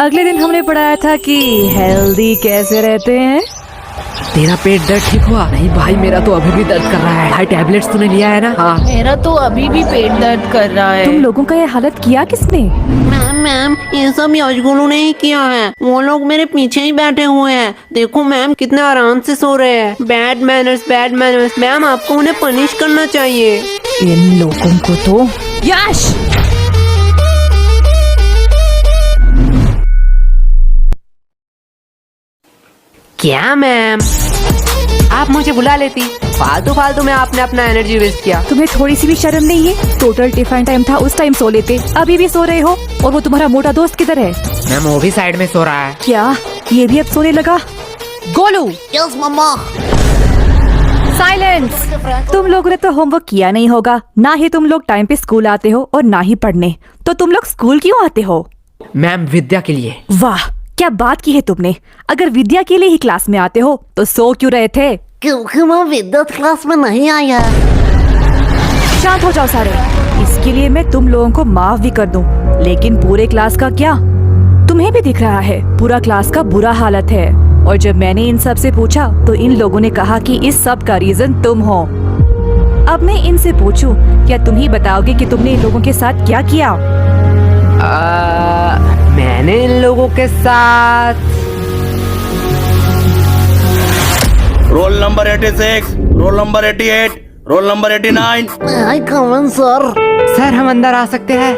अगले दिन हमने पढ़ाया था कि हेल्दी कैसे रहते हैं। तेरा पेट दर्द ठीक हुआ? नहीं भाई, मेरा तो अभी भी दर्द कर रहा है। भाई टैबलेट्स तूने लिया है ना? हाँ। मेरा तो अभी भी पेट दर्द कर रहा है। तुम लोगों का ये हालत किया किसने? मैम ये सब यशगुरु ने ही किया है। वो लोग मेरे पीछे ही बैठे हुए हैं। देखो मैम कितने आराम से सो रहे हैं। बैड मैनर्स मैम, आपको उन्हें पनिश करना चाहिए। इन लोगों को तो यश क्या मैम, आप मुझे बुला लेती। फालतू में आपने अपना एनर्जी वेस्ट किया। तुम्हें थोड़ी सी भी शर्म नहीं है? टोटल टिफिन टाइम था, उस टाइम सो लेते, अभी भी सो रहे हो। और वो तुम्हारा मोटा दोस्त किधर है? मैम वो भी साइड में सो रहा है। क्या ये भी अब सोने लगा? गोलू, यस मम्मा। साइलेंस। तुम लोगों ने तो होमवर्क किया नहीं होगा। ना ही तुम लोग टाइम पे स्कूल आते हो और ना ही पढ़ने। तो तुम लोग स्कूल क्यों आते हो? मैम विद्या के लिए। वाह, क्या बात की है तुमने। अगर विद्या के लिए ही क्लास में आते हो तो सो क्यों रहे थे? क्योंकि मैं विद्युत क्लास में नहीं आया। शांत हो जाओ सारे। इसके लिए मैं तुम लोगों को माफ भी कर दूं, लेकिन पूरे क्लास का क्या? तुम्हें भी दिख रहा है पूरा क्लास का बुरा हालत है। और जब मैंने इन सब से पूछा तो इन लोगों ने कहा कि इस सब का रीजन तुम हो। अब मैं इनसे पूछूं, क्या तुम ही बताओगे कि तुमने इन लोगों के साथ क्या किया? मैंने इन लोगों के साथ roll number 86, roll number 88, roll number 89। आई कमन सर। सर हम अंदर आ सकते हैं?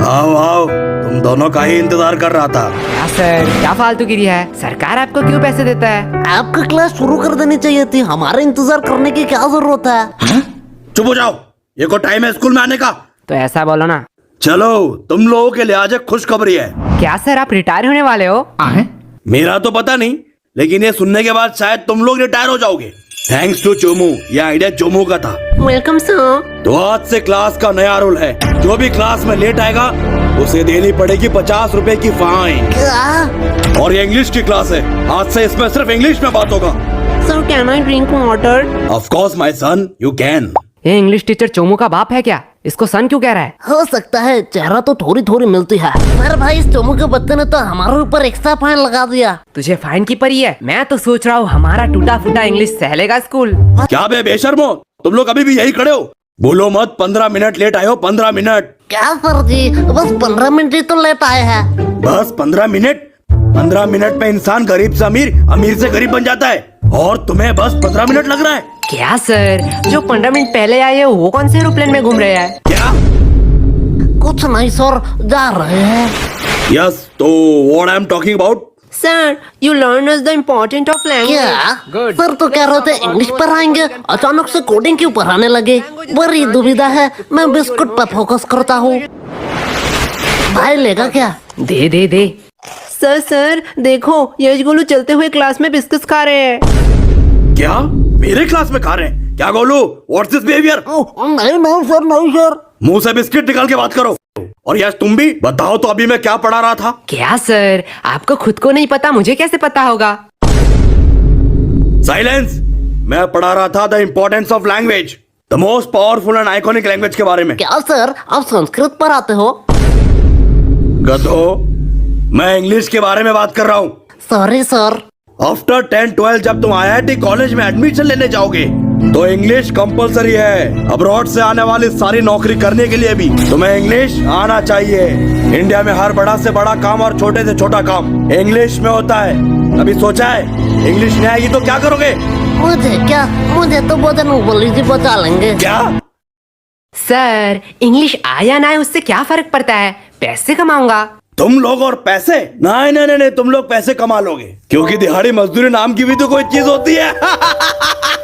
आओ आओ, तुम दोनों का ही इंतजार कर रहा था। क्या सर, क्या फालतूगिरी है? सरकार आपको क्यों पैसे देता है? आपका क्लास शुरू कर देनी चाहिए थी। हमारे इंतजार करने की क्या जरूरत है? चुप हो जाओ, ये को टाइम है स्कूल में आने का। तो ऐसा बोलो ना। चलो, तुम लोगों के लिए आज एक खुशखबरी है। क्या सर, आप रिटायर होने वाले हो? मेरा तो पता नहीं, लेकिन ये सुनने के बाद शायद तुम लोग रिटायर हो जाओगे। थैंक्स टू चोमू, ये आइडिया चोमू का था। Welcome sir. तो आज से क्लास का नया रूल है, जो भी क्लास में लेट आएगा उसे देनी पड़ेगी 50 रुपए की फाइन। क्या? और ये इंग्लिश की क्लास है, आज से इसमें सिर्फ इंग्लिश में बात होगा। Sir can I drink water? Of course my son, you can. ये इंग्लिश टीचर चोमू का बाप है क्या? इसको सन क्यों कह रहा है? हो सकता है, चेहरा तो थोड़ी थोड़ी मिलती है। पर भाई इस चोमू के बच्चे ने तो हमारे ऊपर एक्स्ट्रा फाइन लगा दिया। तुझे फाइन की पड़ी है? मैं तो सोच रहा हूँ हमारा टूटा फूटा इंग्लिश सह लेगा स्कूल। क्या बे बेशर्मो, तुम लोग अभी भी यही खड़े हो? बोलो मत, 15 मिनट लेट आए हो। 15 मिनट? क्या सर जी, बस 15 मिनट ही तो लेट आए हैं। बस 15 मिनट? 15 मिनट में इंसान गरीब से अमीर, अमीर से गरीब बन जाता है, और तुम्हें बस 15 मिनट लग रहा है? क्या सर, जो 15 मिनट पहले आए हैं वो कौन से एरोप्लेन में घूम रहे हैं? क्या? कुछ नहीं सर, जा रहे हैं। यस, तो what I am talking about? Sir you learn us the important of language. क्या? सर तो कह रहे थे इंग्लिश पढ़ाएंगे, अचानक से कोडिंग क्यों पढ़ाने लगे? बड़ी दुविधा है। मैं बिस्कुट पर फोकस करता हूँ। भाई लेगा क्या? दे दे दे। सर देखो, यशगुरु चलते हुए क्लास में बिस्कुट खा रहे हैं। क्या मेरे क्लास में खा रहे हैं? क्या गोलू, व्हाट्स दिस बिहेवियर? नहीं सर, नहीं सर। मुंह से बिस्किट निकाल के बात करो। और यस, तुम भी बताओ तो अभी मैं क्या पढ़ा रहा था? क्या सर, आपको खुद को नहीं पता, मुझे कैसे पता होगा? साइलेंस। मैं पढ़ा रहा था the importance of language, the most powerful and iconic language के बारे में। क्या सर, आप संस्कृत पढ़ाते हो? गधो, मैं इंग्लिश के बारे में बात कर रहा हूँ। Sorry sir. आफ्टर 10-12 जब तुम IIT कॉलेज में एडमिशन लेने जाओगे तो इंग्लिश कंपलसरी है। अब्रॉड से आने वाली सारी नौकरी करने के लिए भी तुम्हें इंग्लिश आना चाहिए। इंडिया में हर बड़ा से बड़ा काम और छोटे से छोटा काम इंग्लिश में होता है। कभी सोचा है इंग्लिश नहीं आएगी तो क्या करोगे? मुझे तो भोजन बोली जी बचा लेंगे। क्या? सर इंग्लिश आया ना आए उससे क्या फर्क पड़ता है? पैसे कमाऊंगा। तुम लोग और पैसे? नहीं नहीं नहीं, तुम लोग पैसे कमा लोगे, क्योंकि दिहाड़ी मजदूरी नाम की भी तो कोई चीज होती है।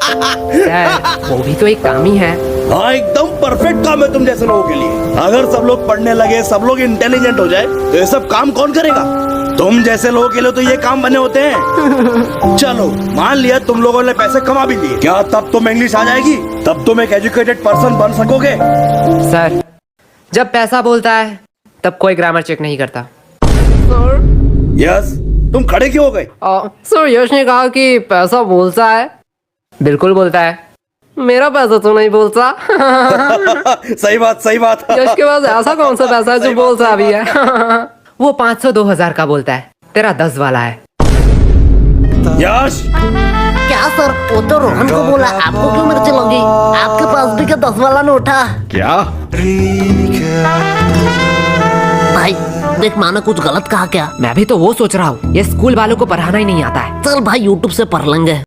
सर वो भी तो एक काम ही है। हाँ, एकदम परफेक्ट काम है तुम जैसे लोगों के लिए। अगर सब लोग पढ़ने लगे, सब लोग इंटेलिजेंट हो जाए तो ये सब काम कौन करेगा? तुम जैसे लोगों के लिए तो ये काम बने होते हैं। चलो मान लिया तुम लोगों ने पैसे कमा भी लिए, क्या तब तुम इंग्लिश आ जाएगी? तब तुम एक एजुकेटेड पर्सन बन सकोगे? सर जब पैसा बोलता है तब कोई ग्रामर चेक नहीं करता। यस, तुम खड़े क्यों हो गए? सर यश ने कहा कि पैसा बोलता है। बिल्कुल बोलता है, मेरा पैसा तो नहीं बोलता। सही बात, सही बात। यश के पास ऐसा कौन सा पैसा है जो बोलता भी है? वो 500 2000 का बोलता है, तेरा 10 वाला है। यश, क्या सर, वो तो रोहन को बोला, आपको क्यों मिर्ची लगी? आपके पास भी क्या 10 वाला नोट है? क्या? भाई देख, मैंने कुछ गलत कहा क्या? मैं भी तो वो सोच रहा हूँ, ये स्कूल वालों को पढ़ाना ही नहीं आता है। चल भाई, यूट्यूब से पढ़ लेंगे।